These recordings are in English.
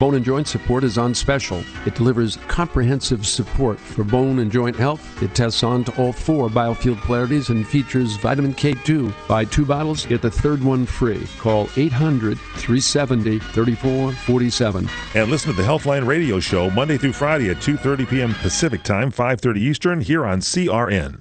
Bone and Joint Support is on special. It delivers comprehensive support for bone and joint health. It tests on to all 4 biofield polarities and features vitamin K2. Buy 2 bottles, get the third one free. Call 800-370-3447. And listen to the Healthline Radio Show Monday through Friday at 2:30 p.m. Pacific Time, 5:30 Eastern, here on CRN.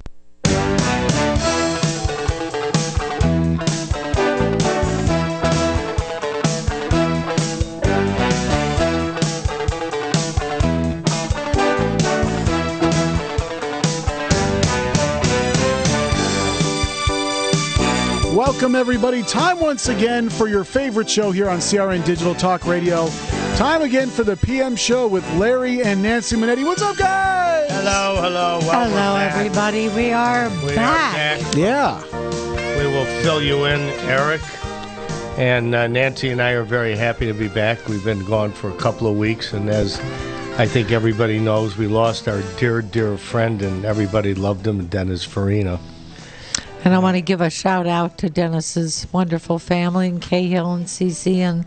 Welcome, everybody. Time once again for your favorite show here on CRN Digital Talk Radio. Time again for the PM show with Larry and Nancy Manetti. What's up, guys? Hello. Well, hello, everybody. We are back. Yeah. We will fill you in, Eric. And Nancy and I are very happy to be back. We've been gone for a couple of weeks, and as I think everybody knows, we lost our dear, dear friend, and everybody loved him, Dennis Farina. And I want to give a shout out to Dennis's wonderful family, and Cahill and Cece and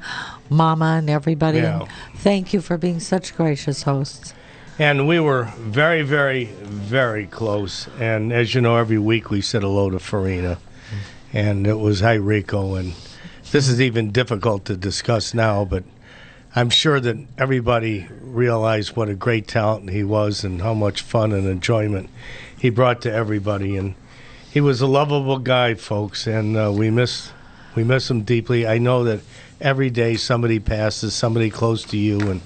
Mama and everybody. Yeah. And thank you for being such gracious hosts. And we were very, very, very close. And as you know, every week we said hello to Farina. And it was hi, Rico. And this is even difficult to discuss now, but I'm sure that everybody realized what a great talent he was and how much fun and enjoyment he brought to everybody. And he was a lovable guy, folks, and we miss him deeply. I know that every day somebody passes, somebody close to you, and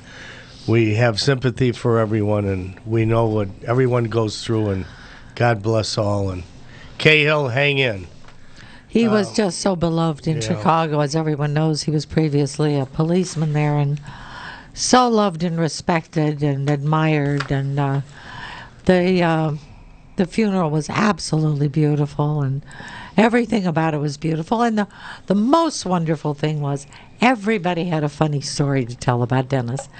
we have sympathy for everyone, and we know what everyone goes through, and God bless all. And Cahill, hang in. He was just so beloved in Chicago. As everyone knows, he was previously a policeman there, and so loved and respected and admired, and the funeral was absolutely beautiful, and everything about it was beautiful. And the most wonderful thing was everybody had a funny story to tell about Dennis.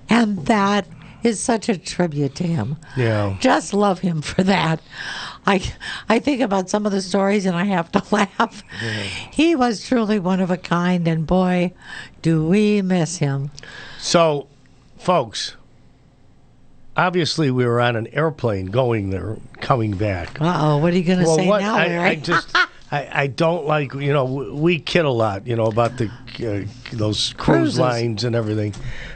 And that is such a tribute to him. Yeah. Just love him for that. I think about some of the stories and I have to laugh. Yeah. He was truly one of a kind, and boy, do we miss him. So, folks, obviously, we were on an airplane going there, coming back. Uh-oh, what are you going to say now, Larry? I don't like, we kid a lot, about those cruise lines and everything.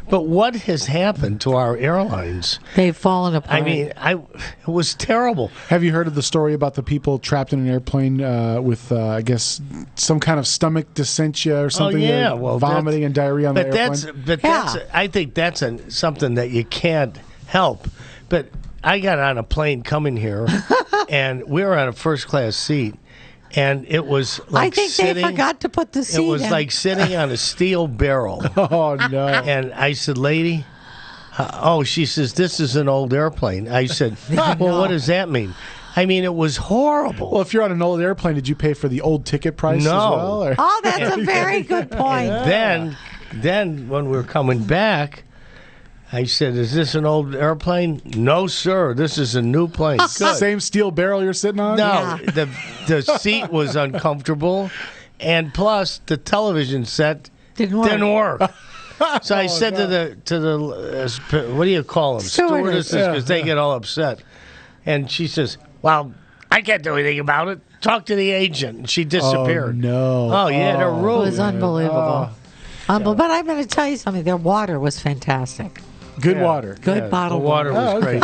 But what has happened to our airlines? They've fallen apart. I mean, it was terrible. Have you heard of the story about the people trapped in an airplane with, I guess, some kind of stomach dysentery or something? Oh, yeah. Well, vomiting and diarrhea on the airplane? I think that's something that you can't help. But I got on a plane coming here, and we were on a first-class seat, and it was like they forgot to put the seat in. It was like sitting on a steel barrel. Oh, no. And I said, lady, she says, this is an old airplane. I said, well, what does that mean? I mean, it was horrible. Well, if you're on an old airplane, did you pay for the old ticket price as well? Or? Oh, that's a very good point. Then when we were coming back, I said, is this an old airplane? No, sir. This is a new plane. Good. Same steel barrel you're sitting on? No, the seat was uncomfortable, and plus the television set didn't work. So I said to the what do you call them? Stewardesses, because they get all upset. And she says, well, I can't do anything about it. Talk to the agent. And she disappeared. Oh, no. Oh, yeah, they're rude. It was unbelievable. But I'm going to tell you something. Their water was fantastic. Good water. Good bottled water. The water was great.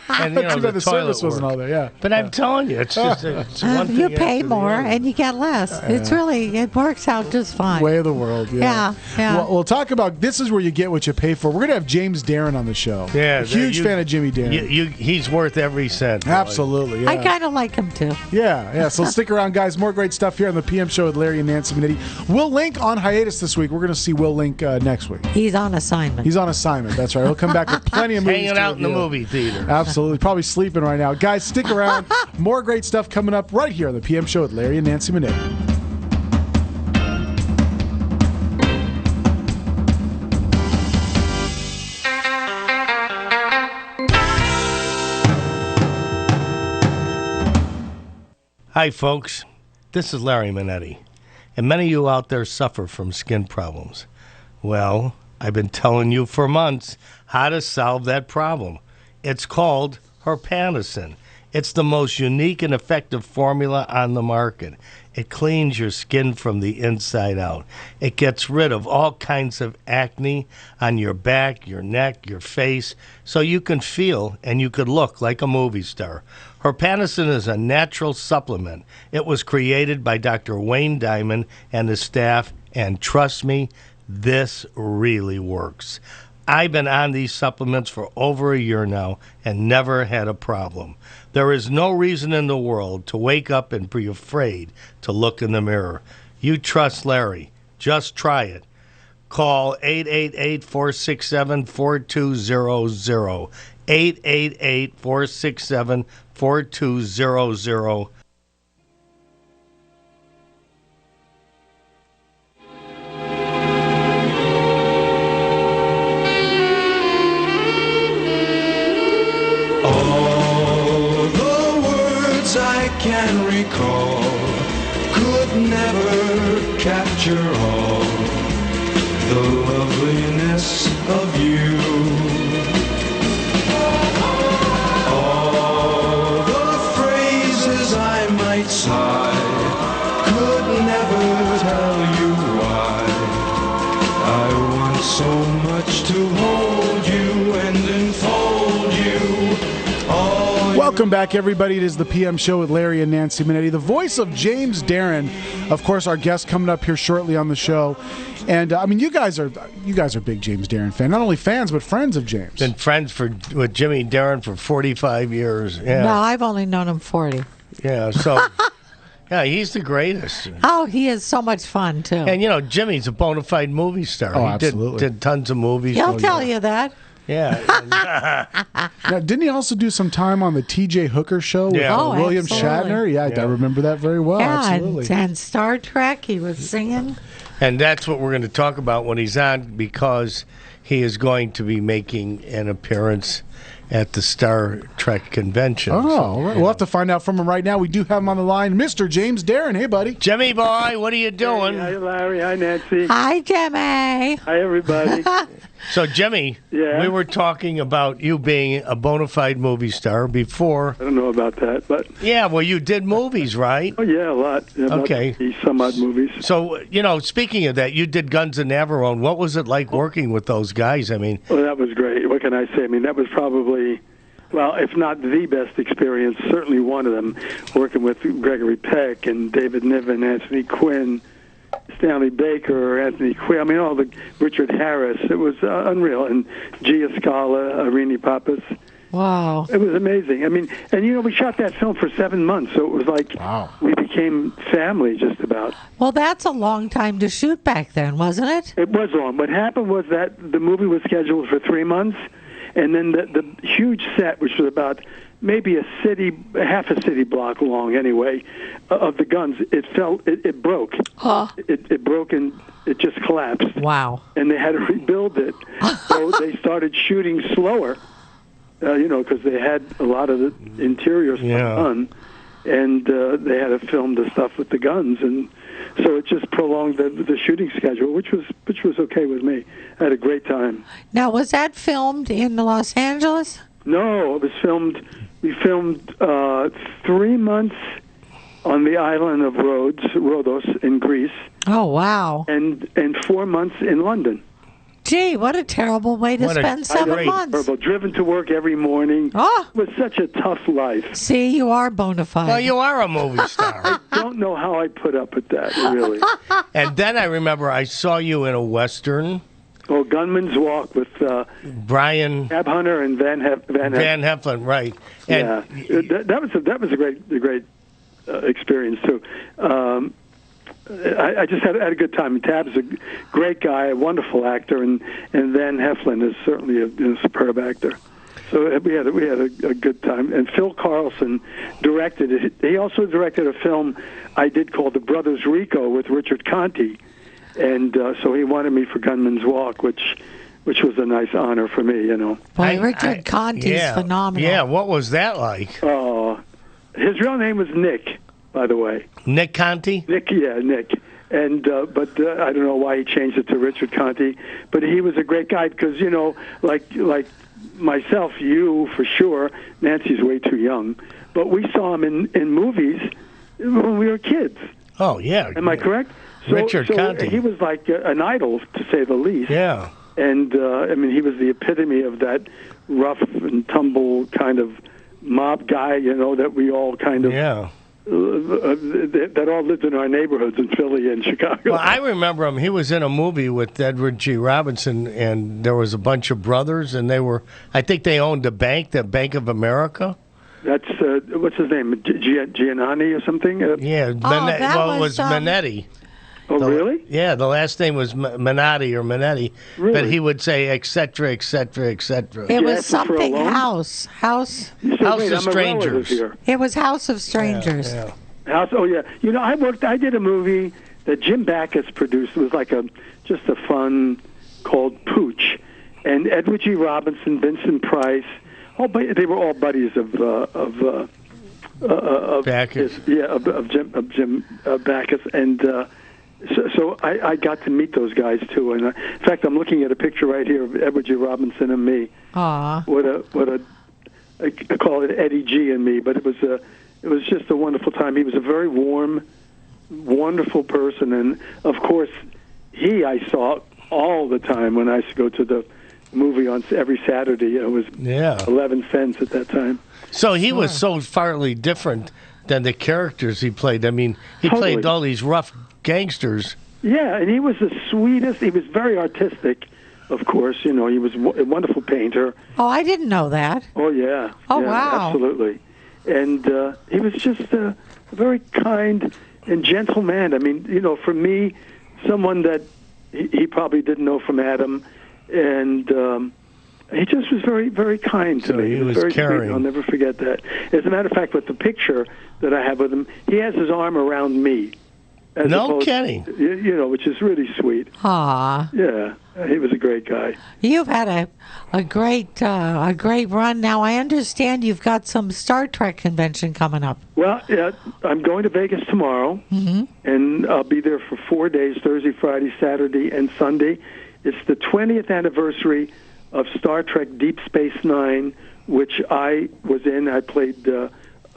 And, the service wasn't all there, yeah. But I'm telling you, it's just one thing. You pay more and you get less. It works out just fine. Way of the world, yeah. Yeah. We'll talk about, this is where you get what you pay for. We're going to have James Darren on the show. Yeah. A huge fan of Jimmy Darren. He's worth every cent. Absolutely, yeah. I kind of like him, too. Yeah. So stick around, guys. More great stuff here on the PM show with Larry and Nancy Manetti. Will Link on hiatus this week. We're going to see Will Link next week. He's on assignment. That's right. He'll come back with plenty of movies hanging out in the movie theater. Absolutely. Probably sleeping right now. Guys, stick around. More great stuff coming up right here on the PM show with Larry and Nancy Manetti. Hi, folks. This is Larry Manetti. And many of you out there suffer from skin problems. Well, I've been telling you for months how to solve that problem. It's called Herpanicin. It's the most unique and effective formula on the market. It cleans your skin from the inside out. It gets rid of all kinds of acne on your back, your neck, your face, so you can feel and you could look like a movie star. Herpanicin is a natural supplement. It was created by Dr. Wayne Diamond and his staff, and trust me, this really works. I've been on these supplements for over a year now and never had a problem. There is no reason in the world to wake up and be afraid to look in the mirror. You trust Larry. Just try it. Call 888-467-4200. 888-467-4200. Can recall, could never capture all the loveliness of you. All the phrases I might sigh could never tell you why I want so much to hold you and enfold you. Welcome back, everybody. It is the PM Show with Larry and Nancy Manetti, the voice of James Darren, of course, our guest coming up here shortly on the show. And I mean, you guys are big James Darren fan, not only fans but friends of James. Been friends with Jimmy Darren for 45 years. Yeah. No, I've only known him 40. Yeah, so yeah, he's the greatest. Oh, he is so much fun too. And you know, Jimmy's a bona fide movie star. Oh, he absolutely. did tons of movies. He'll tell you that. Yeah. Now, didn't he also do some time on the T.J. Hooker show with William absolutely. Shatner? Yeah, I remember that very well. Yeah, absolutely. and Star Trek, he was singing. And that's what we're going to talk about when he's on, because he is going to be making an appearance at the Star Trek convention. Oh, all right. We'll have to find out from him right now. We do have him on the line, Mr. James Darren. Hey, buddy. Jimmy boy, what are you doing? Hey, hi, Larry. Hi, Nancy. Hi, Jimmy. Hi, everybody. So, Jimmy, Yeah? we were talking about you being a bona fide movie star before. I don't know about that, but Yeah, well, you did movies, right? oh yeah, a lot. Yeah, about Okay. some odd movies. So, you know, speaking of that, you did Guns of Navarone. What was it like working with those guys? I mean, Well, that was great. What can I say? I mean, that was probably, well, if not the best experience, certainly one of them. Working with Gregory Peck and David Niven, Anthony Quinn, Stanley Baker, Anthony Quinn. I mean, all the Richard Harris. It was unreal. And Gia Scala, Irini Pappas. Wow. It was amazing. I mean, and you know, we shot that film for 7 months, so it was like we became family just about. Well, that's a long time to shoot back then, wasn't it? It was long. What happened was that the movie was scheduled for 3 months, and then the huge set, which was about maybe half a city block long anyway, of the guns, it broke. It broke and it just collapsed. Wow. And they had to rebuild it. So they started shooting slower, you know, because they had a lot of the interior stuff done, and they had to film the stuff with the guns, and so it just prolonged the shooting schedule, which was okay with me. I had a great time. Now, was that filmed in Los Angeles? No, it was filmed. We filmed 3 months on the island of Rhodos in Greece, Oh, wow. and 4 months in London. Gee, what a terrible way to spend 7 months. Horrible. Driven to work every morning. Oh. It was such a tough life. See, you are bona fide. well, you are a movie star. Don't know how I put up with that, really. And then I remember I saw you in a Western. Oh, Gunman's Walk with Brian Cab Hunter and Van Heflin, right? Yeah, And that was a great experience too. I just had a good time. Tab's a great guy, a wonderful actor, and Van Heflin is certainly a superb actor. So we had a good time. And Phil Carlson directed it. He also directed a film I did called The Brothers Rico with Richard Conte, and so he wanted me for Gunman's Walk, which was a nice honor for me, you know. Boy, Richard Conte's phenomenal. Yeah, what was that like? His real name was Nick, by the way. Nick Conte? Nick. And but I don't know why he changed it to Richard Conte. But he was a great guy because, you know, like myself, you for sure, Nancy's way too young, but we saw him in movies when we were kids. Oh, yeah. Am I correct? Richard Conte. He was like an idol, to say the least. Yeah. And, I mean, he was the epitome of that rough and tumble kind of mob guy, you know, that we all kind of... Yeah. That all lived in our neighborhoods in Philly and Chicago. Well, I remember him. He was in a movie with Edward G. Robinson, and there was a bunch of brothers, and I think they owned a bank, the Bank of America. That's, what's his name, Giannani or something? Yeah, it was Manetti. Oh, really? Yeah, the last name was Menotti or Manetti, really? But he would say, et cetera, et cetera, et cetera. It was something House of Strangers. It was House of Strangers. Yeah. House. Oh, yeah. You know, I did a movie that Jim Backus produced. It was like just a fun called Pooch, and Edward G. Robinson, Vincent Price. They were all buddies of Backus. Of Jim Backus, and. So I got to meet those guys too, and in fact, I'm looking at a picture right here of Edward G. Robinson and me. Aww. I call it Eddie G and me, but it was just a wonderful time. He was a very warm, wonderful person, and of course, I saw all the time when I used to go to the movie on every Saturday. It was 11 cents at that time. So he was so farly different than the characters he played. I mean, he played all these rough gangsters. Yeah, and he was the sweetest. He was very artistic, of course. You know, he was a wonderful painter. Oh, I didn't know that. Oh, yeah. Oh, yeah, wow. Absolutely. And he was just a very kind and gentle man. I mean, you know, for me, someone that he probably didn't know from Adam, and he just was very, very kind to me. He was very caring. sweet. I'll never forget that. As a matter of fact, with the picture that I have with him, he has his arm around me. No kidding. You know, which is really sweet. Aw. Yeah, he was a great guy. You've had a great run. Now I understand you've got some Star Trek convention coming up. Well, yeah, I'm going to Vegas tomorrow, and I'll be there for 4 days: Thursday, Friday, Saturday, and Sunday. It's the 20th anniversary of Star Trek Deep Space Nine, which I was in. I played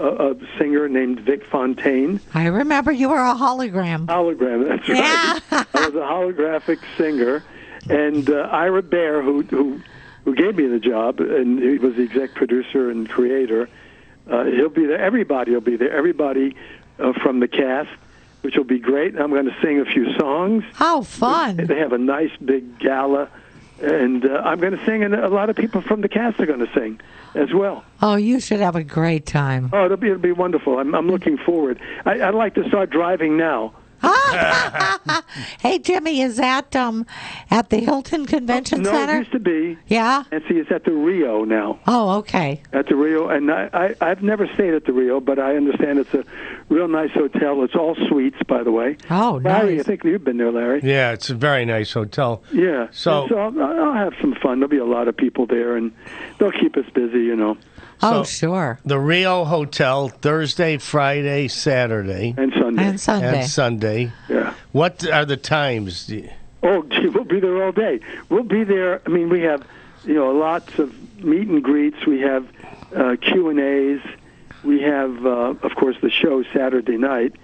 a singer named Vic Fontaine. I remember you were a hologram. Hologram, that's right. Yeah. I was a holographic singer, and Ira Bear, who gave me the job, and he was the exec producer and creator. He'll be there. Everybody will be there. Everybody from the cast, which will be great. I'm going to sing a few songs. How fun! They have a nice big gala, and I'm going to sing, and a lot of people from the cast are going to sing as well. Oh, you should have a great time. Oh, it'll be wonderful. I'm looking forward. I'd like to start driving now. Hey, Jimmy, is that at the Hilton Convention Center? No, it used to be. Yeah? And see, it's at the Rio now. Oh, okay. At the Rio, and I've never stayed at the Rio, but I understand it's a real nice hotel. It's all suites, by the way. Oh, Larry, nice. I think you've been there, Larry. Yeah, it's a very nice hotel. Yeah. So I'll have some fun. There'll be a lot of people there, and they'll keep us busy, you know. Oh, sure. The Rio Hotel, Thursday, Friday, Saturday. And Sunday. And Sunday. Yeah. What are the times? Oh, gee, we'll be there all day. We'll be there. I mean, we have, you know, lots of meet and greets. We have Q&As. We have, of course, the show Saturday night.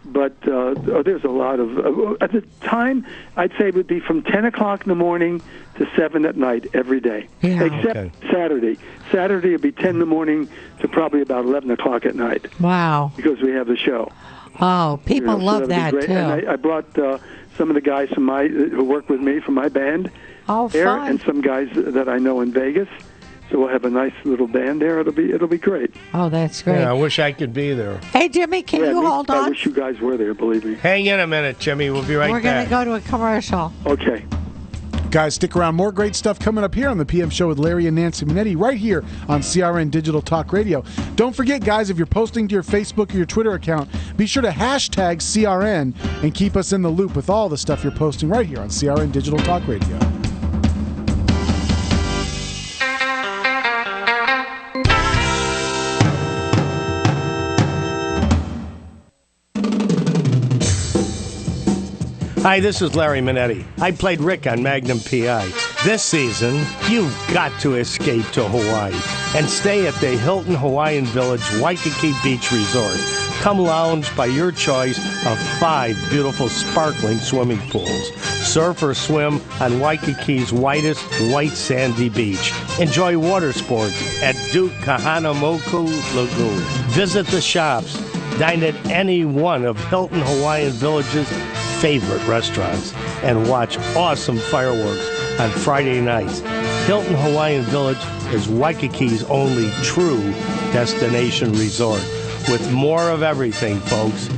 But there's a lot of... at the time, I'd say it would be from 10 o'clock in the morning to 7 at night every day. Yeah. Except Saturday. Saturday would be 10 in the morning to probably about 11 o'clock at night. Wow. Because we have the show. Oh, people love so that, great. too. And I brought some of the guys who work with me from my band there, fun. and some guys that I know in Vegas. So we'll have a nice little band there. It'll be great. Oh, that's great. Yeah, I wish I could be there. Hey, Jimmy, can you hold on? I wish you guys were there, believe me. Hang in a minute, Jimmy. We'll be right We're going back. to go to a commercial. Okay. Guys, stick around. More great stuff coming up here on the PM Show with Larry and Nancy Manetti right here on CRN Digital Talk Radio. Don't forget, guys, if you're posting to your Facebook or your Twitter account, be sure to hashtag CRN and keep us in the loop with all the stuff you're posting right here on CRN Digital Talk Radio. Hi, this is Larry Manetti. I played Rick on Magnum PI. This season, you've got to escape to Hawaii and stay at the Hilton Hawaiian Village Waikiki Beach Resort. Come lounge by your choice of 5 beautiful sparkling swimming pools. Surf or swim on Waikiki's whitest white sandy beach. Enjoy water sports at Duke Kahanamoku Lagoon. Visit the shops. Dine at any one of Hilton Hawaiian Village's favorite restaurants and watch awesome fireworks on Friday nights. Hilton Hawaiian Village is Waikiki's only true destination resort. With more of everything, folks,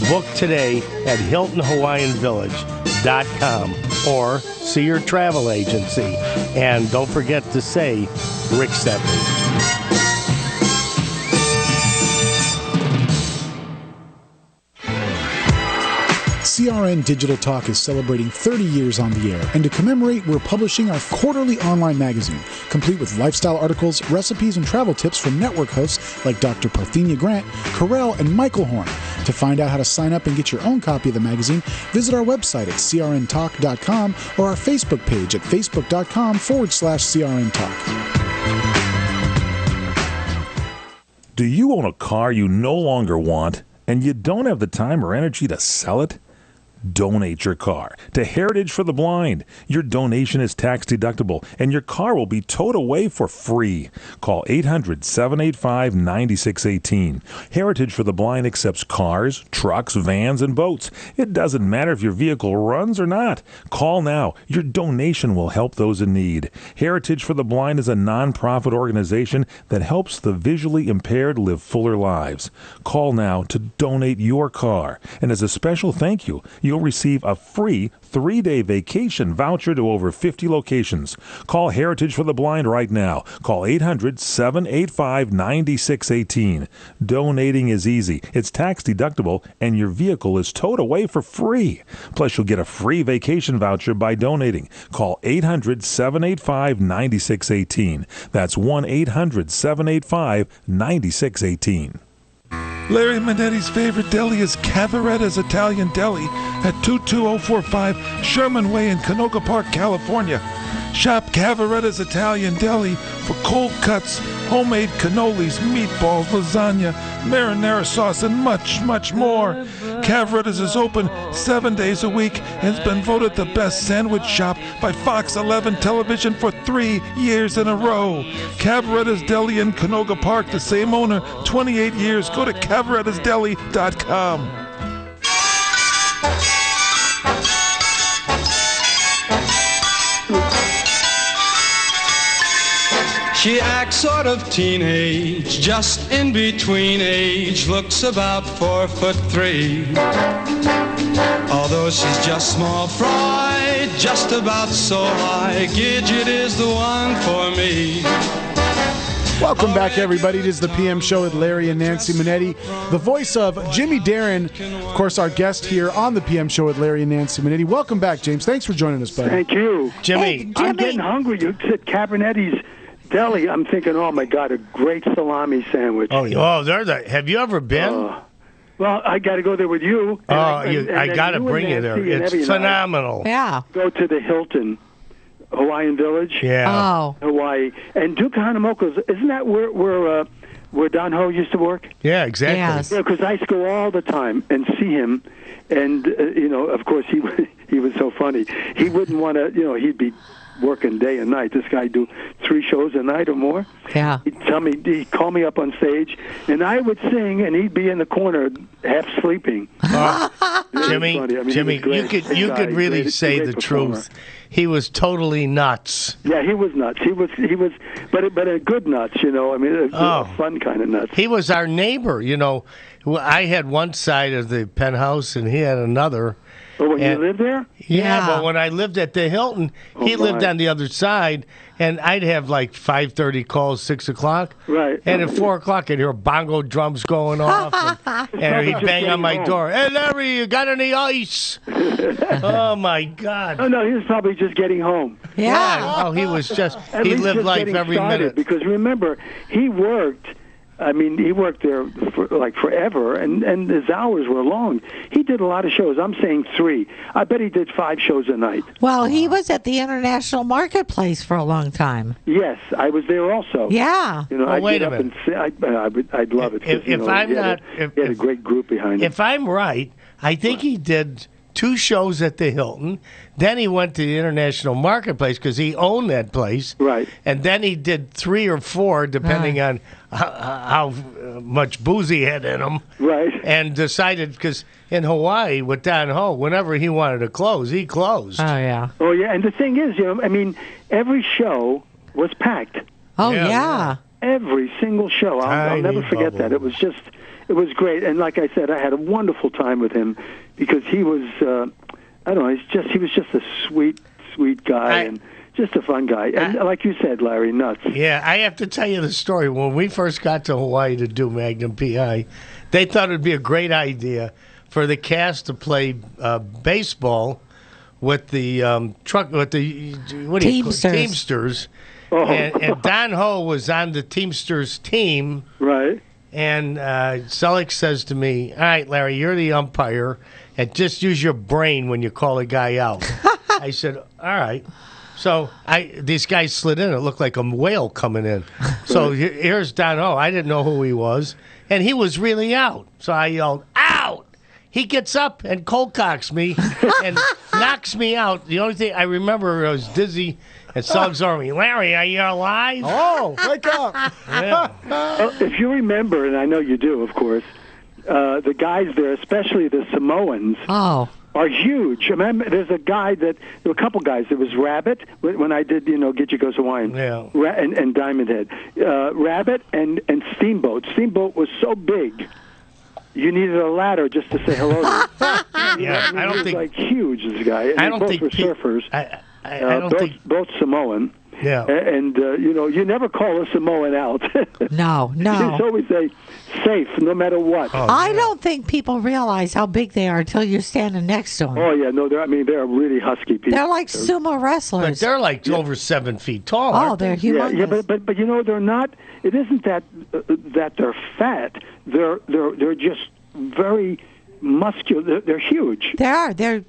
book today at HiltonHawaiianVillage.com or see your travel agency. And don't forget to say, Rick sent me. CRN Digital Talk is celebrating 30 years on the air, and to commemorate, we're publishing our quarterly online magazine, complete with lifestyle articles, recipes, and travel tips from network hosts like Dr. Parthenia Grant, Carell, and Michael Horn. To find out how to sign up and get your own copy of the magazine, visit our website at crntalk.com or our Facebook page at facebook.com/CRNTalk. Do you own a car you no longer want and you don't have the time or energy to sell it? Donate your car to Heritage for the Blind. Your donation is tax deductible, and your car will be towed away for free. Call 800-785-9618. Heritage for the Blind accepts cars, trucks, vans, and boats. It doesn't matter if your vehicle runs or not. Call now. Your donation will help those in need. Heritage for the Blind is a non-profit organization that helps the visually impaired live fuller lives. Call now to donate your car. And as a special thank you, you'll receive a free 3-day vacation voucher to over 50 locations. Call Heritage for the Blind right now. Call 800-785-9618. Donating is easy. It's tax deductible, and your vehicle is towed away for free. Plus, you'll get a free vacation voucher by donating. Call 800-785-9618. That's 1-800-785-9618. Larry Manetti's favorite deli is Cavaretta's Italian Deli at 22045 Sherman Way in Canoga Park, California. Shop Cavaretta's Italian Deli for cold cuts, homemade cannolis, meatballs, lasagna, marinara sauce, and much, much more. Cavaretta's is open 7 days a week and has been voted the best sandwich shop by Fox 11 Television for 3 years in a row. Cavaretta's Deli in Canoga Park, the same owner, 28 years. Go to cavarettasdeli.com. She acts sort of teenage, just in between age, looks about 4'3". Although she's just small fry, just about so high, Gidget is the one for me. Welcome back, everybody. It is the PM Show with Larry and Nancy Manetti, the voice of Jimmy Darren, of course, our guest here on the PM Show with Larry and Nancy Manetti. Welcome back, James. Thanks for joining us, buddy. Thank you. Jimmy. Hey, Jimmy. I'm getting hungry. You said Cabinetti's Deli. I'm thinking, oh, my God, a great salami sandwich. Have you ever been? Well, I got to go there with you. I got to bring you there. It's phenomenal. Yeah. Go to the Hilton Hawaiian Village. Yeah. Oh. Hawaii. And Duke Kahanamoku, isn't that where Don Ho used to work? Yeah, exactly. Yes. Yeah, because I used to go all the time and see him. And, of course, he was so funny. He wouldn't want to, he'd be working day and night. This guy do 3 shows a night or more. Yeah. He'd call me up on stage, and I would sing, and he'd be in the corner half sleeping. Jimmy, you could really say the truth. He was totally nuts. Yeah, he was nuts. He was, but a good nuts, a fun kind of nuts. He was our neighbor, I had one side of the penthouse, and he had another. Oh, when you lived there? Yeah, but when I lived at the Hilton, he lived on the other side, and I'd have like 5:30 calls, 6 o'clock. Right. And at 4 o'clock, I'd hear bongo drums going off, and he'd bang on my door. Hey, Larry, you got any ice? Oh, my God. Oh, no, he was probably just getting home. Yeah. Oh, he was just, At he least lived just life getting every started, minute. Because remember, he worked I mean, he worked there for like forever, and his hours were long. He did a lot of shows. I'm saying 3. I bet he did 5 shows a night. Well, he was at the International Marketplace for a long time. Yes, I was there also. Yeah. You know, Well, I'd wait get a up and say, I'd love it. 'Cause, If I'm not, he had a great group behind him. if I'm right, I think he did 2 shows at the Hilton. Then he went to the International Marketplace because he owned that place. Right. And then he did 3 or 4, depending on how much booze he had in him. Right. And decided, because in Hawaii with Don Ho, whenever he wanted to close, he closed. Oh, yeah. Oh, yeah, and the thing is, I mean, every show was packed. Oh, Yeah, yeah. Every single show. I'll Tiny never forget that. bubble. It was great. And like I said, I had a wonderful time with him because he was, I don't know, he was just a sweet guy and just a fun guy. And like you said, Larry, nuts. Yeah, I have to tell you the story. When we first got to Hawaii to do Magnum PI, they thought it would be a great idea for the cast to play baseball with the Teamsters. Oh. And Don Ho was on the Teamsters team. Right. And Selleck says to me, "All right, Larry, you're the umpire, and just use your brain when you call a guy out." I said, "All right." So these guys slid in. It looked like a whale coming in. So here's Don Ho. I didn't know who he was, and he was really out. So I yelled, "Out!" He gets up and cold cocks me and knocks me out. The only thing I remember, I was dizzy. And Suggs on me, "Larry, are you alive?" Oh, wake up. Yeah. If you remember, and I know you do, of course, the guys there, especially the Samoans, Oh. are huge. I mean, there's a guy there were a couple guys. There was Rabbit when I did, Get You Goes Hawaiian, Yeah. and Diamond Head. Rabbit and Steamboat. Steamboat was so big, you needed a ladder just to say hello to him. Yeah, I he don't was think. like huge. This guy. And I they don't both think were pe- surfers. I don't think. Both Samoan. Yeah. And you never call a Samoan out. No, You no. just always say safe, no matter what. I don't think people realize how big they are until you're standing next to them. Oh yeah, no, they're really husky people. They're like sumo But wrestlers. they're like over 7 feet tall. Oh, aren't they're they? humongous. Yeah, but they're not. It isn't that they're fat. They're just very muscular. They're huge. They are. They're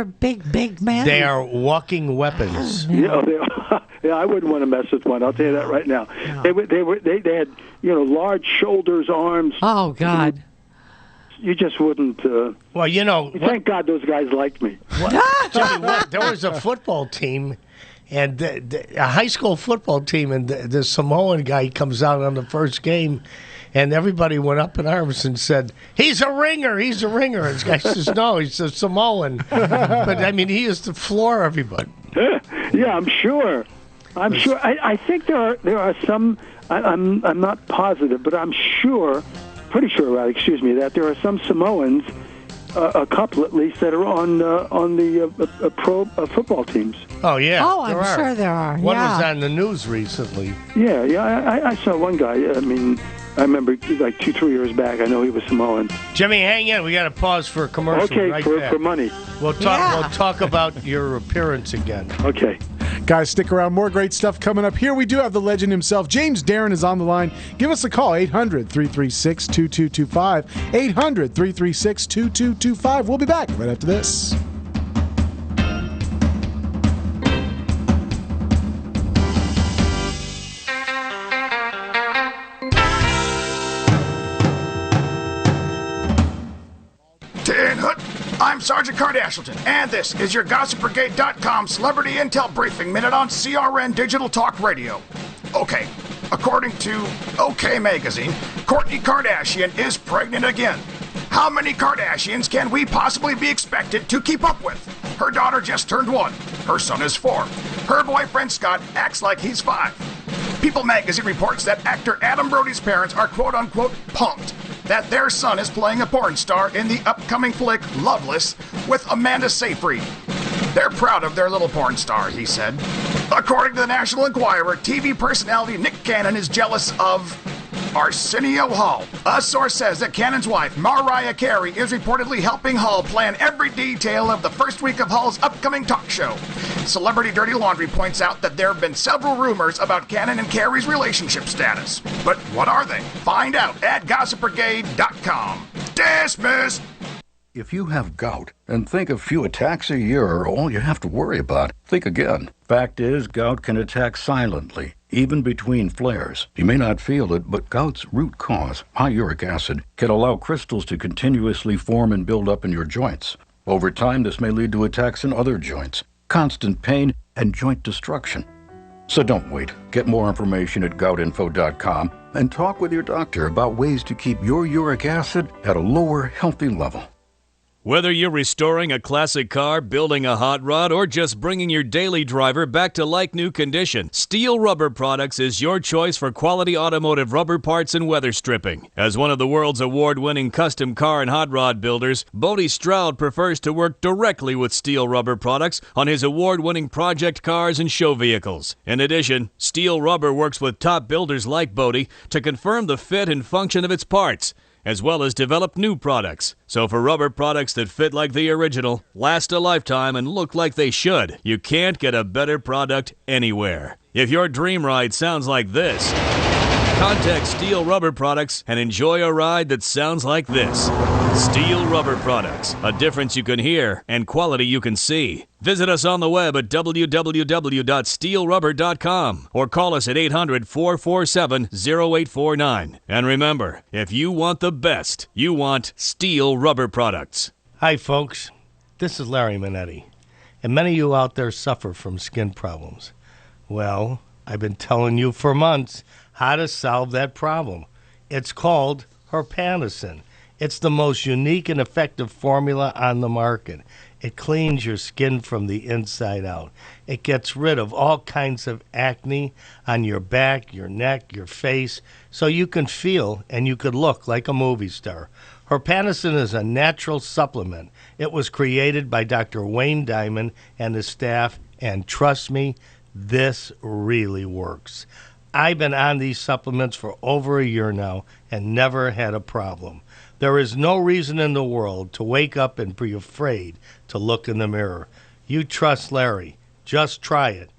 big men. They are walking weapons. Yeah, I wouldn't want to mess with one. I'll tell you that right now. No. They had large shoulders, arms. Oh God. You just wouldn't. Well, thank God those guys liked me. Jimmy, there was a football team, and a high school football team, and the Samoan guy comes out on the first game, and everybody went up in arms and said, "He's a ringer! He's a ringer!" And this guy says, "No, he's a Samoan." But I mean, he used to floor everybody. Yeah, I'm sure. I think there are some. I'm not positive, but I'm pretty sure, that there are some Samoans, a couple at least, that are on the pro football teams. Oh yeah. Oh, I'm sure there are. One yeah. was on the news recently. Yeah. I saw one guy. I mean, I remember like 2-3 years back. I know he was Samoan. Jimmy, hang in. We got to pause for a commercial. Okay, right for money. We'll talk about your appearance again. Okay. Guys, stick around. More great stuff coming up. Here we do have the legend himself. James Darren is on the line. Give us a call, 800-336-2225. 800-336-2225. We'll be back right after this. I'm Sergeant Kardashian, and this is your GossipBrigade.com Celebrity Intel Briefing Minute on CRN Digital Talk Radio. Okay, according to OK Magazine, Kourtney Kardashian is pregnant again. How many Kardashians can we possibly be expected to keep up with? Her daughter just turned 1. Her son is 4. Her boyfriend Scott acts like he's 5. People Magazine reports that actor Adam Brody's parents are quote-unquote pumped that their son is playing a porn star in the upcoming flick Loveless with Amanda Seyfried. They're proud of their little porn star, he said. According to the National Enquirer, TV personality Nick Cannon is jealous of Arsenio Hall. A source says that Cannon's wife, Mariah Carey, is reportedly helping Hall plan every detail of the first week of Hall's upcoming talk show. Celebrity Dirty Laundry points out that there have been several rumors about Cannon and Carey's relationship status. But what are they? Find out at gossipbrigade.com. Dismissed! If you have gout and think a few attacks a year are all you have to worry about, think again. Fact is, gout can attack silently, even between flares. You may not feel it, but gout's root cause, high uric acid, can allow crystals to continuously form and build up in your joints. Over time, this may lead to attacks in other joints, constant pain, and joint destruction. So don't wait. Get more information at goutinfo.com and talk with your doctor about ways to keep your uric acid at a lower, healthy level. Whether you're restoring a classic car, building a hot rod, or just bringing your daily driver back to like-new condition, Steel Rubber Products is your choice for quality automotive rubber parts and weather stripping. As one of the world's award-winning custom car and hot rod builders, Bodie Stroud prefers to work directly with Steel Rubber Products on his award-winning project cars and show vehicles. In addition, Steel Rubber works with top builders like Bodie to confirm the fit and function of its parts, as well as develop new products. So for rubber products that fit like the original, last a lifetime, and look like they should, you can't get a better product anywhere. If your dream ride sounds like this, contact Steel Rubber Products and enjoy a ride that sounds like this. Steel Rubber Products, a difference you can hear and quality you can see. Visit us on the web at www.steelrubber.com or call us at 800-447-0849. And remember, if you want the best, you want Steel Rubber Products. Hi, folks. This is Larry Manetti. And many of you out there suffer from skin problems. Well, I've been telling you for months how to solve that problem. It's called Herpanacin. It's the most unique and effective formula on the market. It cleans your skin from the inside out. It gets rid of all kinds of acne on your back, your neck, your face, so you can feel and you could look like a movie star. Herpanacin is a natural supplement. It was created by Dr. Wayne Diamond and his staff, and trust me, this really works. I've been on these supplements for over a year now and never had a problem. There is no reason in the world to wake up and be afraid to look in the mirror. You trust Larry. Just try it.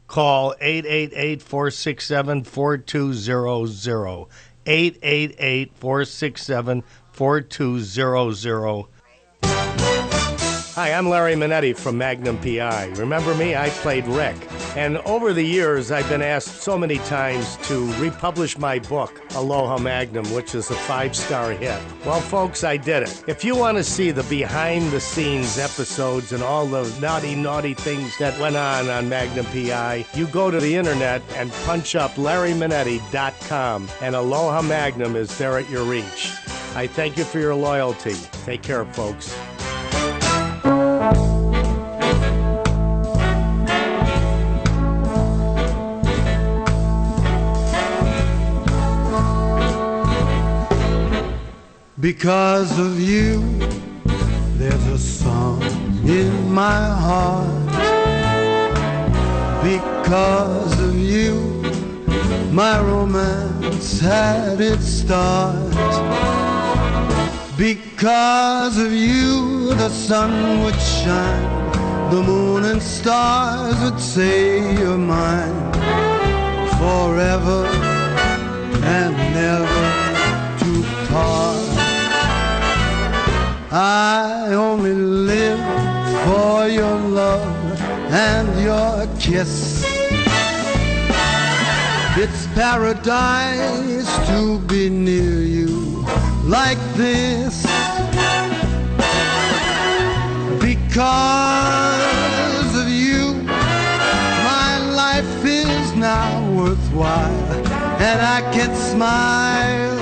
Call 888-467-4200. 888-467-4200. Hi, I'm Larry Manetti from Magnum PI. Remember me? I played Rick. And over the years, I've been asked so many times to republish my book, Aloha Magnum, which is a 5-star hit. Well, folks, I did it. If you want to see the behind-the-scenes episodes and all the naughty things that went on Magnum PI, you go to the internet and punch up LarryManetti.com, and Aloha Magnum is there at your reach. I thank you for your loyalty. Take care, folks. Because of you, there's a song in my heart. Because of you, my romance had its start. Because of you, the sun would shine, the moon and stars would say you're mine, forever and never to part. I only live for your love and your kiss. It's paradise to be near you like this. Because of you, my life is now worthwhile, and I can smile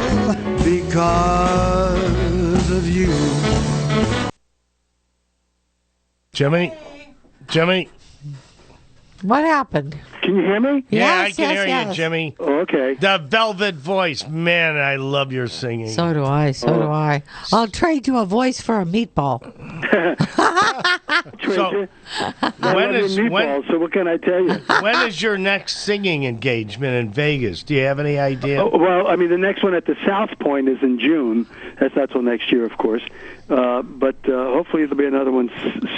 because of you. Jimmy, What happened? Can you hear me? Yeah, Yes, I can yes, hear you, yes. Jimmy. Oh, okay. The velvet voice. Man, I love your singing. So do I. So do I. I'll trade you a voice for a meatball. So, when is meatballs, so what can I tell you? when is your next singing engagement in Vegas? Do you have any idea? Well, I mean, the next one at the South Point is in June. That's not till next year, of course. But hopefully there'll be another one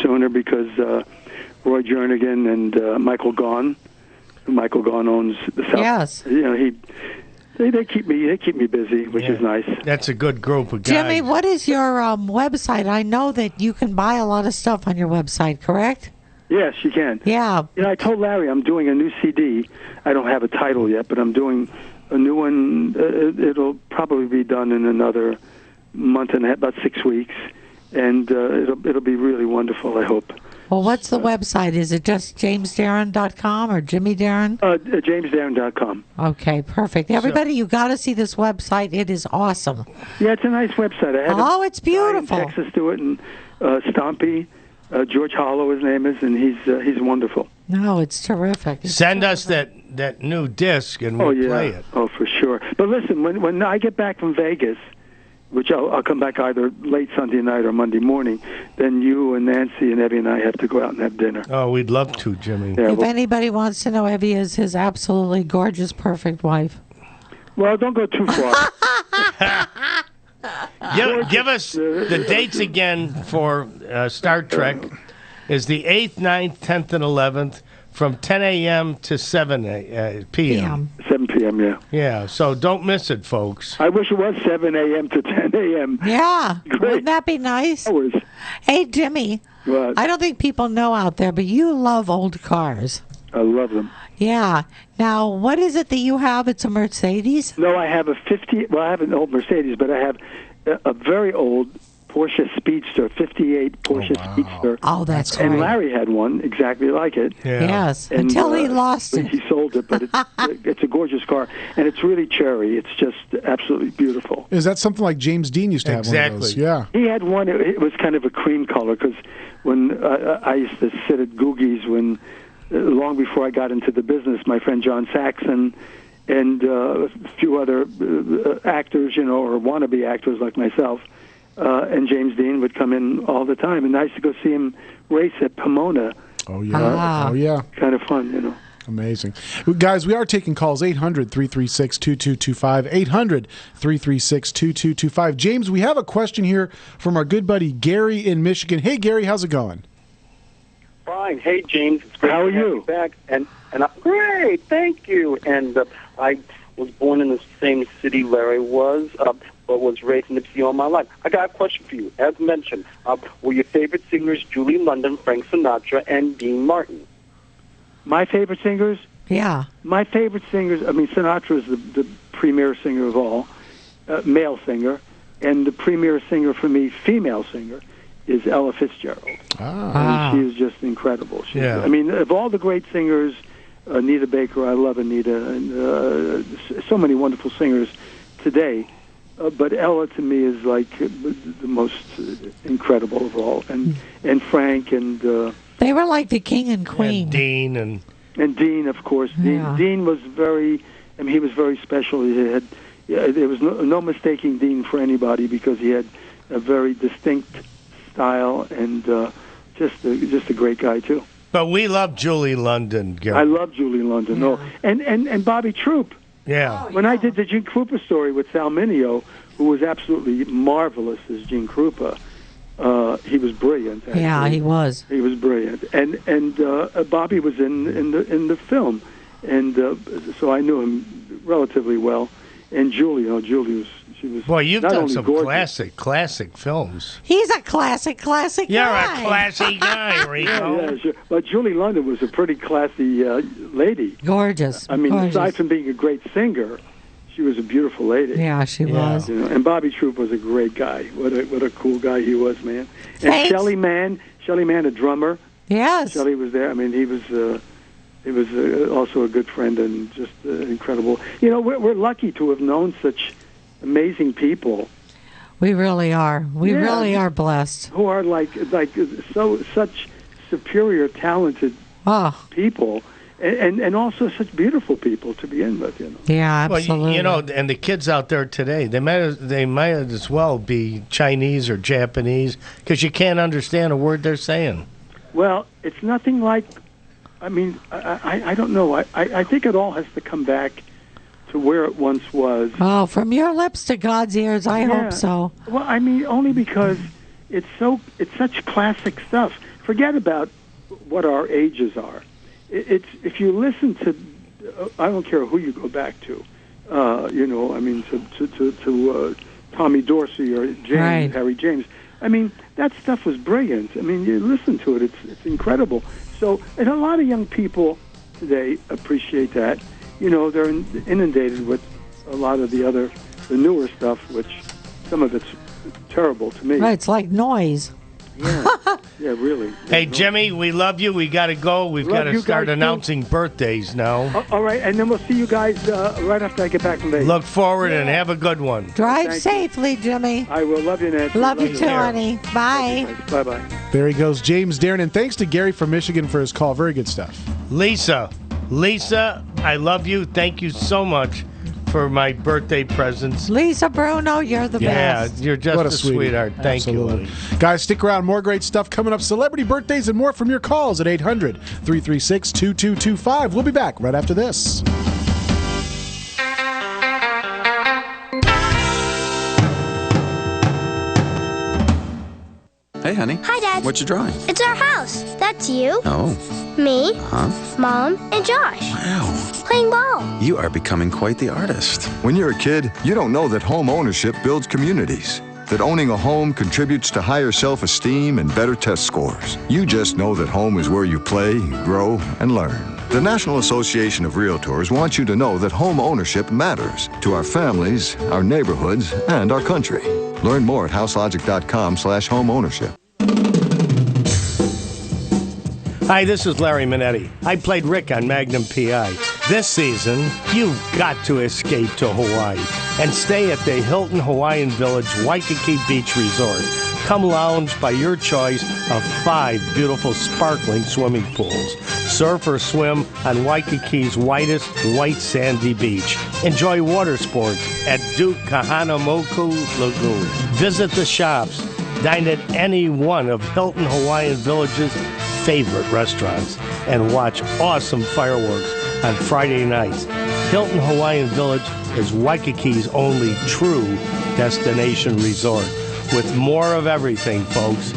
sooner because Roy Jernigan and Michael Gaughan. Michael Gaughan owns the South. Yes. You know, they keep me busy, which is nice. That's a good group of guys. Jimmy, what is your website? I know that you can buy a lot of stuff on your website, correct? Yes, you can. Yeah. You know, I told Larry I'm doing a new CD. I don't have a title yet, but I'm doing a new one. It'll probably be done in another month and a half, about 6 weeks, and it'll be really wonderful, I hope. Well, what's the website? Is it just jamesdarren.com or Jimmy Darren? JamesDarren.com. Okay, perfect. Everybody, you got to see this website. It is awesome. Yeah, it's a nice website. I had It's beautiful. a guy in Texas do it, and Stompy, George Hollow, his name is, and he's wonderful. No, it's terrific. It's Send us that new disc and we'll play it. Oh, for sure. But listen, when I get back from Vegas, which I'll come back either late Sunday night or Monday morning, then you and Nancy and Evie and I have to go out and have dinner. Oh, we'd love to, Jimmy. Yeah, If anybody wants to know, Evie is his absolutely gorgeous, perfect wife. Well, don't go too far. Give us the dates again for Star Trek. Is the 8th, 9th, 10th, and 11th from 10 a.m. to 7 p.m. 7 p.m., yeah. Yeah, so don't miss it, folks. I wish it was 7 a.m. to 10 a.m. Yeah. Great. Wouldn't that be nice? Hours. Hey, Jimmy. What? I don't think people know out there, but you love old cars. I love them. Yeah. Now, what is it that you have? It's a Mercedes? No, I have I have an old Mercedes, but I have a very old Porsche Speedster, 58 Porsche Speedster. Oh, that's And great. Larry had one exactly like it. Yeah. Yes, And, until he lost it. He sold it, but it's a gorgeous car, and it's really cherry. It's just absolutely beautiful. Is that something like James Dean used to have one of those? Exactly. Yeah. He had one. It was kind of a cream color because when I used to sit at Googie's when long before I got into the business, my friend John Saxon and a few other actors, or wannabe actors like myself, and James Dean would come in all the time, and I used to go see him race at Pomona. Oh, yeah. Oh, yeah. Kind of fun, Amazing. Guys, we are taking calls 800-336-2225, 800-336-2225. James, we have a question here from our good buddy Gary in Michigan. Hey, Gary, how's it going? Fine. Hey, James. It's great How are to have you? back. And I'm great. Thank you. And I was born in the same city Larry was, but was raised in Nipsey all my life. I got a question for you. As mentioned, were your favorite singers Julie London, Frank Sinatra, and Dean Martin? My favorite singers? Yeah. My favorite singers, Sinatra is the premier singer of all, male singer, and the premier singer for me, female singer, is Ella Fitzgerald. Ah. She is just incredible. Yeah. Of all the great singers, Anita Baker, I love Anita, and so many wonderful singers today. But Ella, to me, is like the most incredible of all. And Frank and... They were like the king and queen. And Dean and Dean, of course. Yeah. Dean was very... he was very special. There was no mistaking Dean for anybody because he had a very distinct style and just a great guy, too. But we love Julie London, Gary. I love Julie London. Yeah. No, and Bobby Troop. Yeah. When I did the Gene Krupa story with Sal Mineo, who was absolutely marvelous as Gene Krupa, he was brilliant. Actually. Yeah, he was. He was brilliant, and Bobby was in the film, and so I knew him relatively well. And Julie, she was. Boy, you've not done only some gorgeous. classic films. He's a classic You're guy. a classy guy, Rico. Yeah, sure. But Julie London was a pretty classy lady. Gorgeous. Aside Gorgeous. from being a great singer, she was a beautiful lady. Yeah, she was. And Bobby Troop was a great guy. What a cool guy he was, man. And Thanks. Shelly Mann, a drummer. Yes. Shelly was there. He was also a good friend and just incredible. We're lucky to have known such amazing people. We really are. We Yeah. really are blessed. Who are such superior, talented Oh, people. and also such beautiful people to begin with. Yeah, absolutely. Well, and the kids out there today, they might as well be Chinese or Japanese because you can't understand a word they're saying. Well, it's nothing like. I mean, I don't know. I think it all has to come back to where it once was. Oh, from your lips to God's ears, I hope so. Well, I mean, only because it's such classic stuff. Forget about what our ages are. It's if you listen to, I don't care who you go back to, I mean, to Tommy Dorsey or James, right. Harry James. I mean, that stuff was brilliant. I mean, you listen to it; it's incredible. So, and a lot of young people today appreciate that. They're inundated with a lot of the newer stuff, which some of it's terrible to me. Right, it's like noise. Yeah, really. Hey, Jimmy, we love you. We got to go. We've got to start announcing birthdays now. All right, and then we'll see you guys right after I get back from Vegas. Look forward and have a good one. Drive safely, Jimmy. I will. Love you, Nancy. Love you too, honey. Bye. Bye-bye. There he goes, James Darren, and thanks to Gary from Michigan for his call. Very good stuff. Lisa, I love you. Thank you so much for my birthday presents. Lisa Bruno, you're the best. Yeah, you're just What a sweetheart. Thank Absolutely. you. Guys, stick around. More great stuff coming up. Celebrity birthdays and more from your calls at 800-336-2225. We'll be back right after this. Hey, honey. Hi, Dad. What you drawing? It's our house. That's you. Oh. Me. Huh? Mom. And Josh. Wow. Playing ball. You are becoming quite the artist. When you're a kid, you don't know that home ownership builds communities, that owning a home contributes to higher self-esteem and better test scores. You just know that home is where you play, grow, and learn. The National Association of Realtors wants you to know that home ownership matters to our families, our neighborhoods, and our country. Learn more at houselogic.com/homeownership. Hi, this is Larry Manetti. I played Rick on Magnum PI. This season, you've got to escape to Hawaii and stay at the Hilton Hawaiian Village Waikiki Beach Resort. Come lounge by your choice of 5 beautiful sparkling swimming pools. Surf or swim on Waikiki's whitest white sandy beach. Enjoy water sports at Duke Kahanamoku Lagoon. Visit the shops. Dine at any one of Hilton Hawaiian Village's favorite restaurants and watch awesome fireworks on Friday nights. Hilton Hawaiian Village is Waikiki's only true destination resort. With more of everything, folks,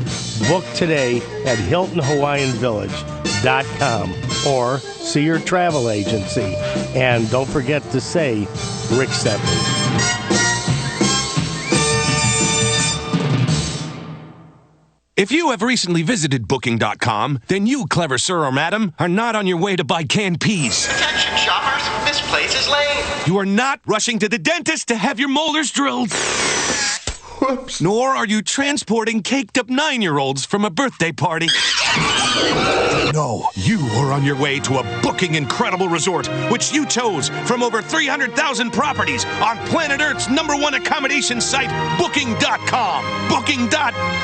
book today at HiltonHawaiianVillage.com or see your travel agency. And don't forget to say, Rick sent me. If you have recently visited Booking.com, then you, clever sir or madam, are not on your way to buy canned peas. Attention shoppers, this place is lame. You are not rushing to the dentist to have your molars drilled. Whoops. Nor are you transporting caked-up 9-year-olds from a birthday party. No, you are on your way to a Booking Incredible Resort, which you chose from over 300,000 properties on planet Earth's #1 accommodation site, Booking.com.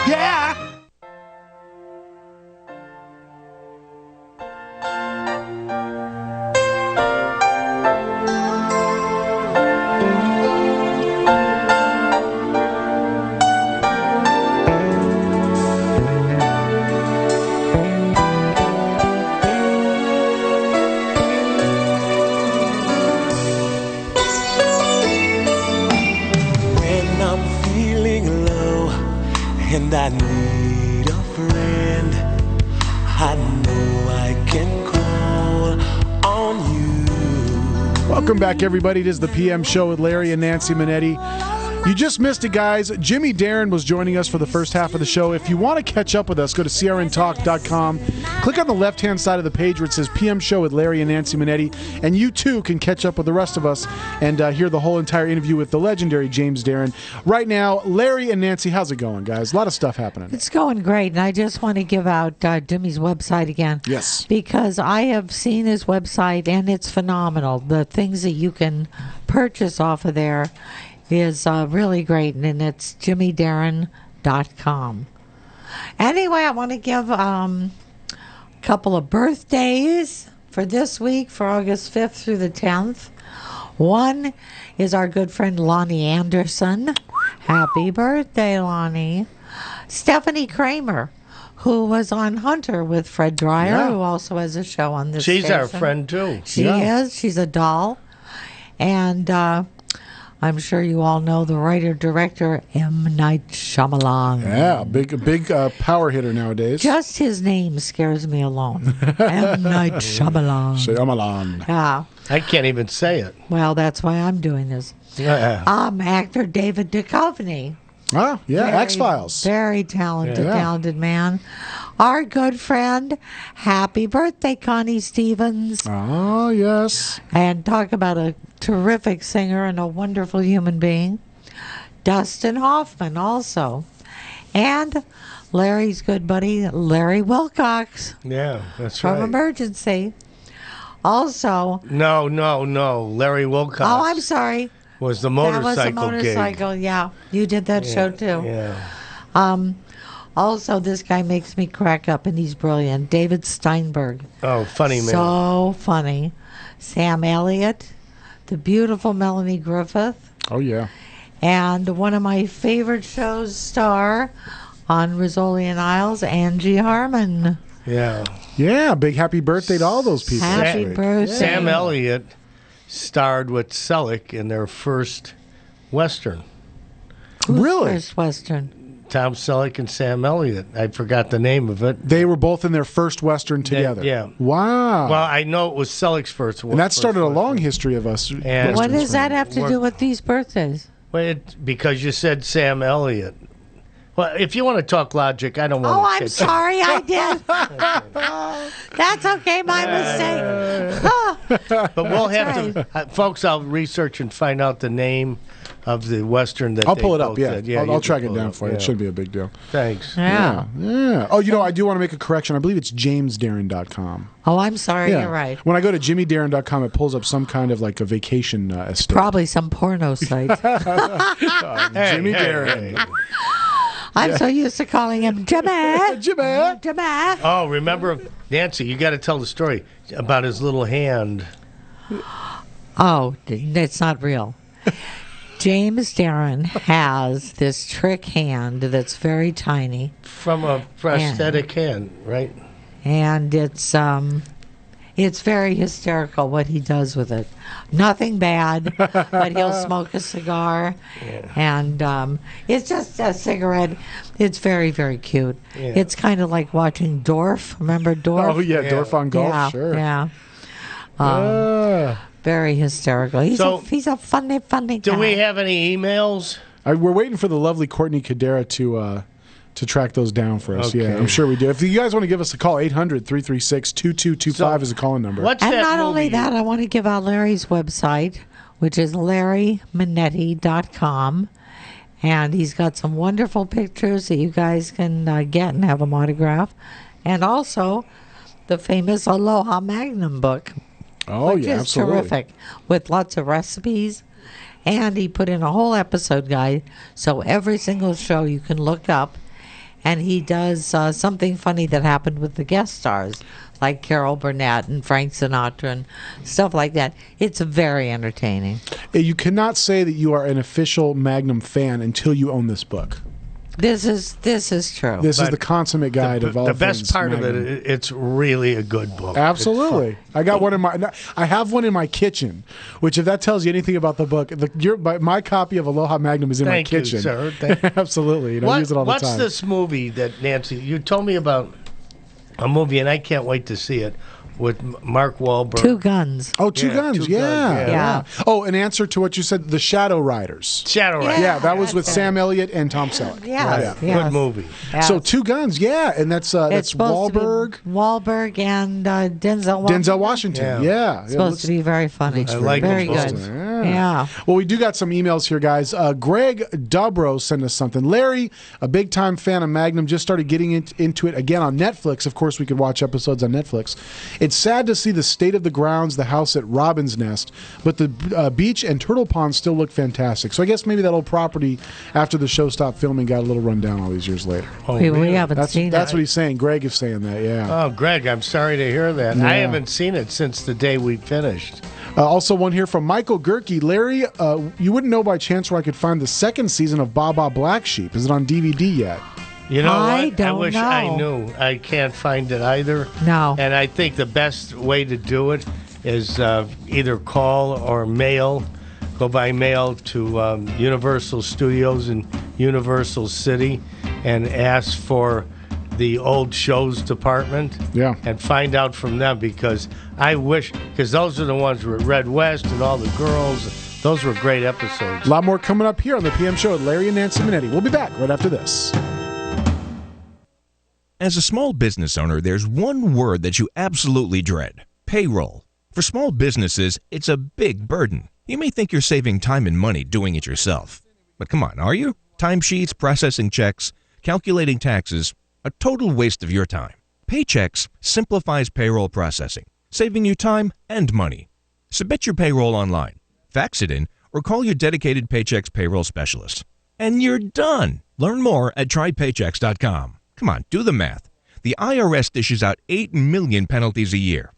Yeah! And I need a friend. I know I can call on you. Welcome back, everybody. It is the PM Show with Larry and Nancy Manetti. You just missed it, guys. Jimmy Darren was joining us for the first half of the show. If you want to catch up with us, go to crntalk.com. Click on the left-hand side of the page where it says PM Show with Larry and Nancy Manetti, and you, too, can catch up with the rest of us and hear the whole entire interview with the legendary James Darren. Right now, Larry and Nancy, how's it going, guys? A lot of stuff happening. It's going great, and I just want to give out Jimmy's website again. Yes. Because I have seen his website, and it's phenomenal. The things that you can purchase off of there is really great, and it's jimmydarren.com. Anyway, I want to give a couple of birthdays for this week, for August 5th through the 10th. One is our good friend Lonnie Anderson. Happy birthday, Lonnie. Stephanie Kramer, who was on Hunter with Fred Dreyer, who also has a show on this She's our station. friend, too. She is. She's a doll. And I'm sure you all know the writer-director M. Night Shyamalan. Yeah, big power hitter nowadays. Just his name scares me alone. M. Night Shyamalan. Shyamalan. Yeah. I can't even say it. Well, that's why I'm doing this. Actor David Duchovny. Ah, yeah, Very, X-Files. Very talented man. Our good friend, happy birthday, Connie Stevens. Oh, yes. And talk about a terrific singer and a wonderful human being. Dustin Hoffman also. And Larry's good buddy, Larry Wilcox. Yeah, that's from right. Emergency. Also. No. Larry Wilcox. Oh, I'm sorry. Was the That was a motorcycle gig. motorcycle, yeah. You did that show too. Yeah. Also, this guy makes me crack up, and he's brilliant. David Steinberg. Oh, funny man. So funny. Sam Elliott, the beautiful Melanie Griffith, Oh, yeah. and one of my favorite shows star on Rizzoli and Isles, Angie Harmon. Yeah. Yeah, big happy birthday to all those people. Happy this week. birthday. Sam Elliott starred with Selleck in their first Western. Really? First Western. Tom Selleck and Sam Elliott. I forgot the name of it. They were both in their first Western together. Yeah. Wow. Well, I know it was Selleck's first one. And that started a long history of us. And What does that have to do with these birthdays? Well, because you said Sam Elliott. Well, if you want to talk logic, I don't want Oh, to. I'm sorry, I did. That's okay, my mistake. But we'll That's have to, folks. I'll research and find out the name of the Western that I'll they pull it up, both yeah. did. I'll you track can it pull down up, for you. It yeah. shouldn't be a big deal. Thanks. Yeah. Oh, I do want to make a correction. I believe it's jamesdarren.com. Oh, I'm sorry, Yeah. you're right. When I go to jimmydarren.com, it pulls up some kind of like a vacation estate. Probably some porno site. Jimmy Darren. I'm so used to calling him Jimmy. Jimmy. Jimmy. Oh, remember, Nancy? You got to tell the story about his little hand. Oh, it's not real. James Darren has this trick hand that's very tiny. From a prosthetic hand, right? And it's very hysterical what he does with it. Nothing bad, but he'll smoke a cigar, and it's just a cigarette. It's very, very cute. Yeah. It's kind of like watching Dorf. Remember Dorf? Oh, yeah, Dorf on Golf, yeah, sure. Yeah. Very hysterical. He's a funny guy. Do we have any emails? We're waiting for the lovely Courtney Cadera to track those down for us. Yeah, Okay. I'm sure we do. If you guys want to give us a call, 800-336-2225 is a calling number. What's And that not movie? only that, I want to give out Larry's website, which is LarryManetti.com. And he's got some wonderful pictures that you guys can get and have them autographed. And also the famous Aloha Magnum book. Oh, which yeah, is absolutely. terrific, with lots of recipes. And he put in a whole episode guide, so every single show you can look up. And he does something funny that happened with the guest stars, like Carol Burnett and Frank Sinatra and stuff like that. It's very entertaining. You cannot say that you are an official Magnum fan until you own this book. This is true. This is the consummate guide of all The things best part Magnum. of it, it's really a good book. Absolutely. I got one in I have one in my kitchen, which if that tells you anything about the book, my copy of Aloha Magnum is in Thank my you, kitchen. sir. Absolutely. I use it all the time. What's this movie that Nancy? You told me about a movie, and I can't wait to see it with Mark Wahlberg. Two Guns. Oh, Two Guns. Two Yeah. Guns, Yeah. Oh, in answer to what you said, The Shadow Riders. Shadow Riders. Yeah, that was with that's Sam Elliott and Tom Selleck. Yes, Yeah. yes. Good movie. Yes. So Two Guns, yeah, and that's It's supposed Wahlberg, to be Wahlberg and Denzel Washington. Denzel Washington. Yeah, It's supposed to be very funny. I like very them both. good. Yeah. Yeah. Well, we do got some emails here, guys. Greg Dubrow sent us something. Larry, a big-time fan of Magnum, just started getting into it again on Netflix. Of course, we could watch episodes on Netflix. It's sad to see the state of the grounds, the house at Robin's Nest, but the beach and Turtle Pond still look fantastic. So I guess maybe that old property, after the show stopped filming, got a little run down all these years later. Oh, we really? haven't seen That's it. what he's saying. Greg is saying that, yeah. Oh, Greg, I'm sorry to hear that. Yeah. I haven't seen it since the day we finished. Also, one here from Michael Gerke. Larry, you wouldn't know by chance where I could find the second season of Baba Black Sheep. Is it on DVD yet? You know I what? don't I wish know. I knew. I can't find it either. No. And I think the best way to do it is either call or mail. Go by mail to Universal Studios in Universal City and ask for the old shows department. Yeah. And find out from them, because I wish, because those are the ones with Red West and all the girls. Those were great episodes. A lot more coming up here on the PM Show with Larry and Nancy Manetti. We'll be back right after this. As a small business owner, there's one word that you absolutely dread: payroll. For small businesses, it's a big burden. You may think you're saving time and money doing it yourself. But come on, are you? Timesheets, processing checks, calculating taxes, a total waste of your time. Paychex simplifies payroll processing, saving you time and money. Submit your payroll online, fax it in, or call your dedicated Paychex payroll specialist. And you're done. Learn more at trypaychex.com. Come on, do the math. The IRS dishes out 8 million penalties a year.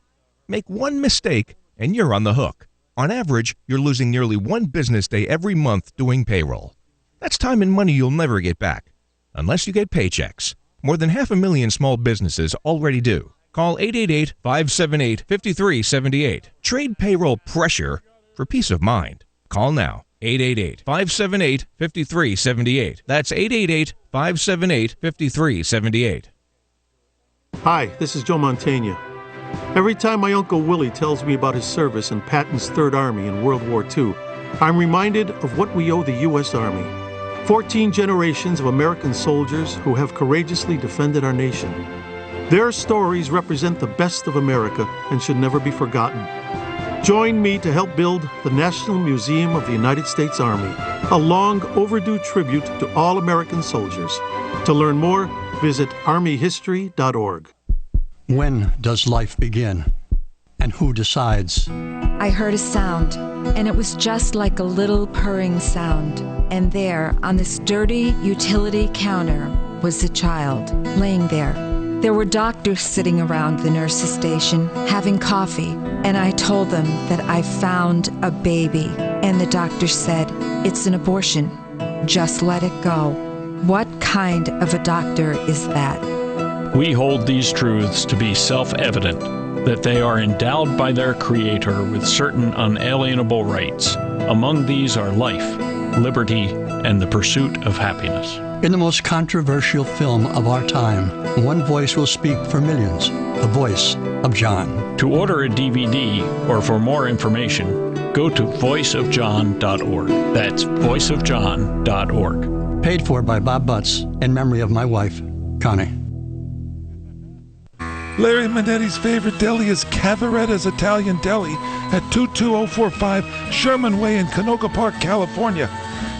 Make one mistake and you're on the hook. On average, you're losing nearly one business day every month doing payroll. That's time and money you'll never get back, unless you get Paychex. More than 500,000 small businesses already do. Call 888-578-5378. Trade payroll pressure for peace of mind. Call now. 888-578-5378. That's 888-578-5378. Hi, this is Joe Mantegna. Every time my Uncle Willie tells me about his service in Patton's Third Army in World War II, I'm reminded of what we owe the U.S. Army. 14 generations of American soldiers who have courageously defended our nation. Their stories represent the best of America and should never be forgotten. Join me to help build the National Museum of the United States Army, a long overdue tribute to all American soldiers. To learn more, visit armyhistory.org. When does life begin? And who decides? I heard a sound, and it was just like a little purring sound. And there, on this dirty utility counter, was a child laying there. There were doctors sitting around the nurse's station having coffee, and I told them that I found a baby. And the doctor said, "It's an abortion. Just let it go." What kind of a doctor is that? We hold these truths to be self-evident, that they are endowed by their Creator with certain unalienable rights. Among these are life, liberty, and the pursuit of happiness. In the most controversial film of our time, one voice will speak for millions, the voice of John. To order a DVD or for more information, go to voiceofjohn.org. That's voiceofjohn.org. Paid for by Bob Butts in memory of my wife, Connie. Larry Manetti's favorite deli is Cavaretta's Italian Deli at 22045 Sherman Way in Canoga Park, California.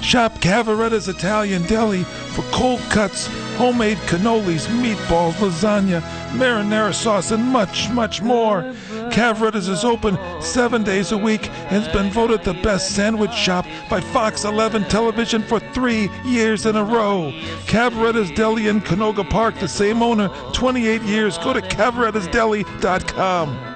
Shop Cavaretta's Italian Deli for cold cuts, homemade cannolis, meatballs, lasagna, marinara sauce, and much, much more. Cavaretta's is open 7 days a week and has been voted the best sandwich shop by Fox 11 Television for 3 years in a row. Cavaretta's Deli in Canoga Park, the same owner, 28 years. Go to cavarettasdeli.com.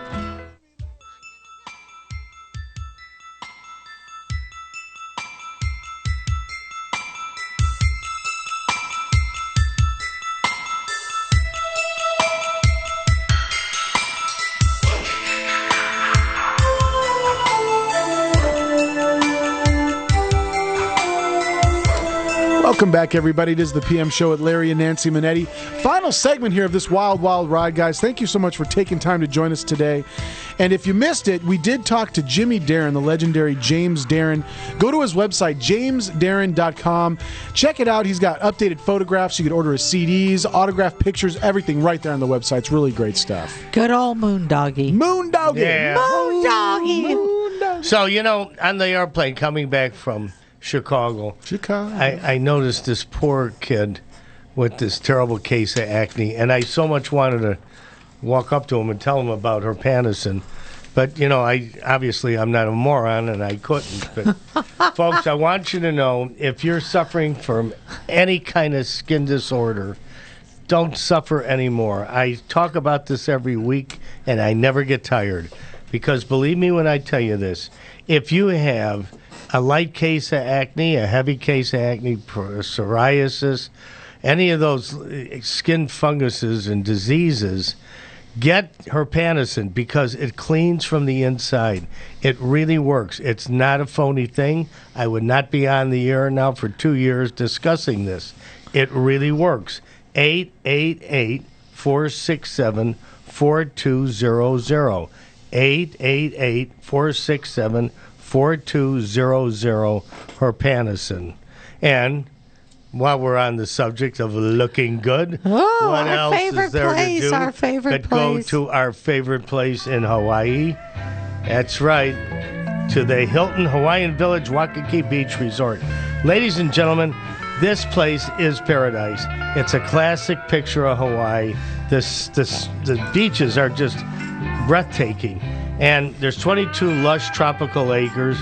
Welcome back, everybody. It is the PM Show with Larry and Nancy Manetti. Final segment here of this wild, wild ride, guys. Thank you so much for taking time to join us today. And if you missed it, we did talk to Jimmy Darren, the legendary James Darren. Go to his website, jamesdarren.com. Check it out. He's got updated photographs. You can order his CDs, autographed pictures, everything right there on the website. It's really great stuff. Good old Moondoggy. Moondoggy. Yeah. Moondoggy. So, on the airplane coming back from Chicago, I noticed this poor kid with this terrible case of acne, and I so much wanted to walk up to him and tell him about her Panacin. But, I'm not a moron, and I couldn't. But, folks, I want you to know, if you're suffering from any kind of skin disorder, don't suffer anymore. I talk about this every week, and I never get tired. Because believe me when I tell you this, if you have a light case of acne, a heavy case of acne, psoriasis, any of those skin funguses and diseases, get her Panacin because it cleans from the inside. It really works. It's not a phony thing. I would not be on the air now for 2 years discussing this. It really works. 888-467-4200. 888-467-4200, her Panacin. And while we're on the subject of looking good, what else is there to do but go to our favorite place in Hawaii? That's right, to the Hilton Hawaiian Village Waikiki Beach Resort. Ladies and gentlemen, this place is paradise. It's a classic picture of Hawaii. The beaches are just breathtaking. And there's 22 lush tropical acres.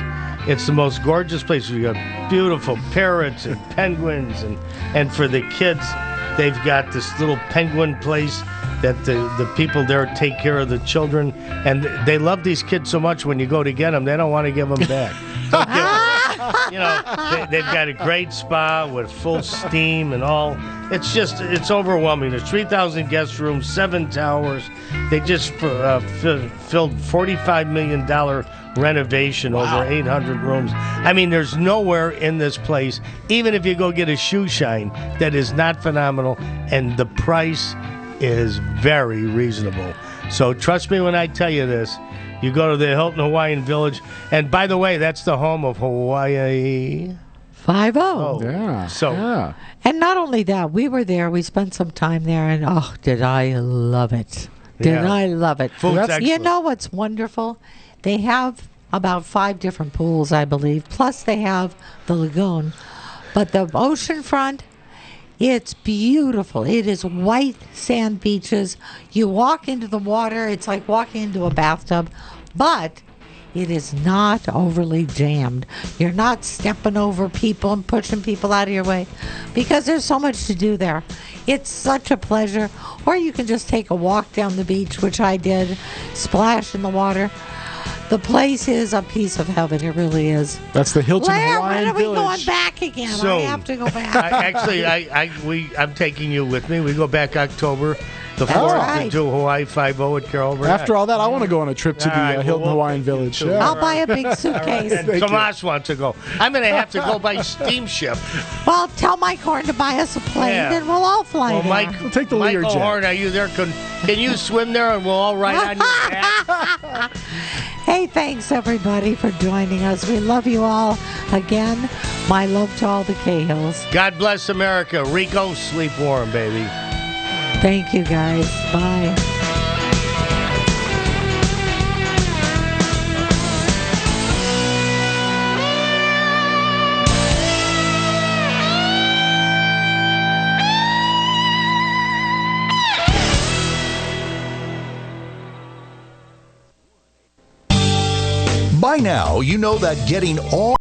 It's the most gorgeous place. We've got beautiful parrots and penguins. And for the kids, they've got this little penguin place that the people there take care of the children. And they love these kids so much when you go to get them, they don't want to give them back. They've got a great spa with full steam and all. It's overwhelming. There's 3,000 guest rooms, 7 towers. They just filled $45 million renovation, over 800 rooms. I mean, there's nowhere in this place, even if you go get a shoe shine, that is not phenomenal, and the price is very reasonable. So trust me when I tell you this. You go to the Hilton Hawaiian Village, and by the way, that's the home of Hawaii 5-0. Yeah. So, and not only that, we were there. We spent some time there, and did I love it? I love it? Food's excellent. You know what's wonderful? They have about 5 different pools, I believe. Plus, they have the lagoon. But the oceanfront, it's beautiful. It is white sand beaches. You walk into the water, it's like walking into a bathtub, but it is not overly jammed. You're not stepping over people and pushing people out of your way because there's so much to do there. It's such a pleasure. Or you can just take a walk down the beach, which I did, splash in the water. The place is a piece of heaven. It really is. That's the Hilton Blair, Hawaiian when are we Village. going back again? So, I have to go back. I'm taking you with me. We go back October the 4th to do Hawaii 5-0 at Carol Burnett. After all that, I want to go on a trip to the Hilton Hawaiian Village. Yeah. I'll buy a big suitcase. Tomas wants to go. I'm going to have to go by steamship. Well, tell Mike Horn to buy us a plane, and we'll all fly there. Mike, we'll take the Learjet. Michael Horn, are you there? Can you swim there, and we'll all ride on your back? Hey, thanks everybody for joining us. We love you all. Again, my love to all the Cahills. God bless America. Rico, sleep warm, baby. Thank you, guys. Bye. By now, you know that getting all